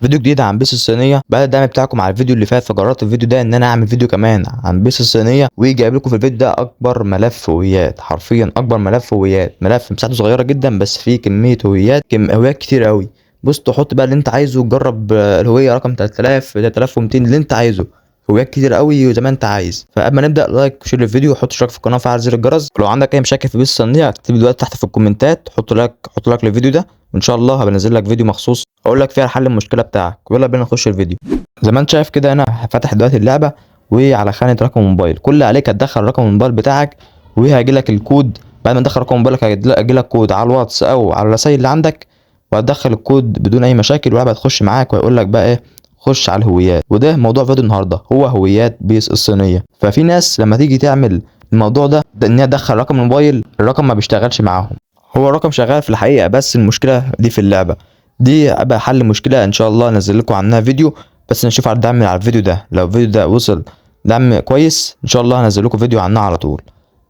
فيديو جديد عن بيس الصينيه بعد الدعم بتاعكم على الفيديو اللي فات. فجربت الفيديو ده ان انا اعمل فيديو كمان عن بيس الصينيه، وجايب لكم في الفيديو ده اكبر ملف هويات، حرفيا اكبر ملف هويات، ملف مساحته صغيره جدا بس فيه كميه هويات، هويات كتير قوي. بص، تحط بقى اللي انت عايزه، جرب الهويه رقم 3000 3200 اللي انت عايزه، هويات كتير قوي زي ما انت عايز. فقبل ما نبدا، لايك وشير الفيديو وحط اشتراك في القناه وفعل زر الجرس. ولو عندك اي مشاكل في بيس الصينيه اكتب لي دلوقتي تحت في الكومنتات، حط لايك للفيديو ده، وان شاء الله هبنزل لك فيديو مخصوص اقول لك فيها حل المشكله بتاعك. يلا بينا نخش الفيديو. زي ما انت شايف كده انا فاتح دلوقتي اللعبه، وعلى خانه رقم موبايل كل اللي عليك هتدخل رقم الموبايل بتاعك، وهيجي لك الكود. بعد ما تدخل رقم موبايلك هيجي لك كود على الواتس او على الرسائل اللي عندك، وهتدخل الكود بدون اي مشاكل، واللعبه هتخش معاك وهيقول لك بقى ايه، خش على الهويات. وده موضوع فيديو النهارده، هو هويات بيس الصينيه. ففي ناس لما تيجي تعمل الموضوع ده ان هي تدخل رقم الموبايل، الرقم ما بيشتغلش معاهم. هو الرقم شغال في الحقيقه بس المشكله دي في اللعبه. دي بقى حل مشكله ان شاء الله انزل لكم عنها فيديو، بس نشوف على الدعم على الفيديو ده. لو الفيديو ده وصل دعم كويس ان شاء الله هنزل لكم فيديو عنها على طول.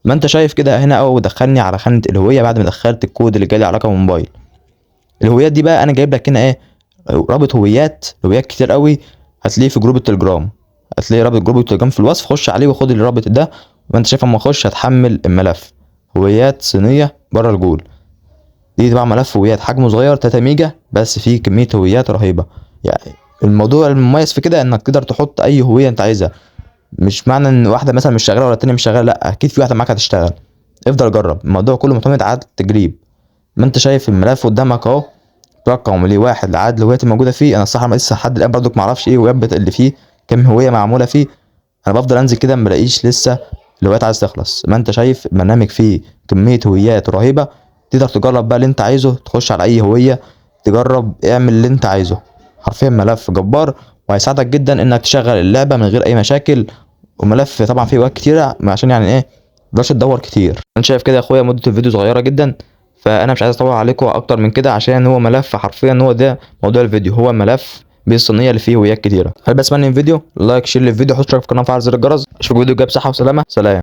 ما انت شايف كده هنا اهو، دخلني على خانه الهويه بعد ما دخلت الكود اللي جالي على رقم الموبايل. الهويات دي بقى انا جايب لك هنا ايه، رابط هويات كتير قوي. هتلاقيه في جروب التليجرام، هتلاقي رابط جروب التليجرام في الوصف، خش عليه وخد الرابط ده. وانت شايف اما اخش هتحمل الملف هويات صينيه بره الجول. دي طبعا ملف هويات حجمه صغير 3 ميجا بس فيه كميه هويات رهيبه. يعني الموضوع المميز في كده انك تقدر تحط اي هويه انت عايزها. مش معنى ان واحده مثلا مش شغاله ولا التانيه مش شغاله، لا، اكيد في واحده معاك هتشتغل. افضل جرب، الموضوع كله معتمد على التجريب. ما انت شايف الملف قدامك اهو، رقم ليه واحد لعدد الهويات الموجوده فيه. انا الصراحه لسه لحد الان برضك ما اعرفش ايه الهويات اللي فيه، كام هويه معموله فيه. انا بفضل انزل كده ما بلاقيش لسه الهويات عايز تخلص. ما انت شايف البرنامج فيه كميه هويات رهيبه، تقدر تجرب بقى اللي انت عايزه، تخش على اي هويه تجرب، اعمل اللي انت عايزه. حرفيا ملف جبار، وهيساعدك جدا انك تشغل اللعبه من غير اي مشاكل. وملف طبعا فيه هويات كتيره عشان يعني ايه متقدرش تدور كتير. انت شايف كده يا اخويا مده الفيديو صغيره جدا، فانا مش عايز اطول عليكم اكتر من كده، عشان هو ملف حرفيا هو ده موضوع الفيديو، هو ملف بالصينيه اللي فيه هويات كتيره. هل بس من الفيديو لايك شير للفيديو، حط اشتراك في القناه وفعل زر الجرس. اشوفك فيديو جاي بصحه وسلامه، سلام.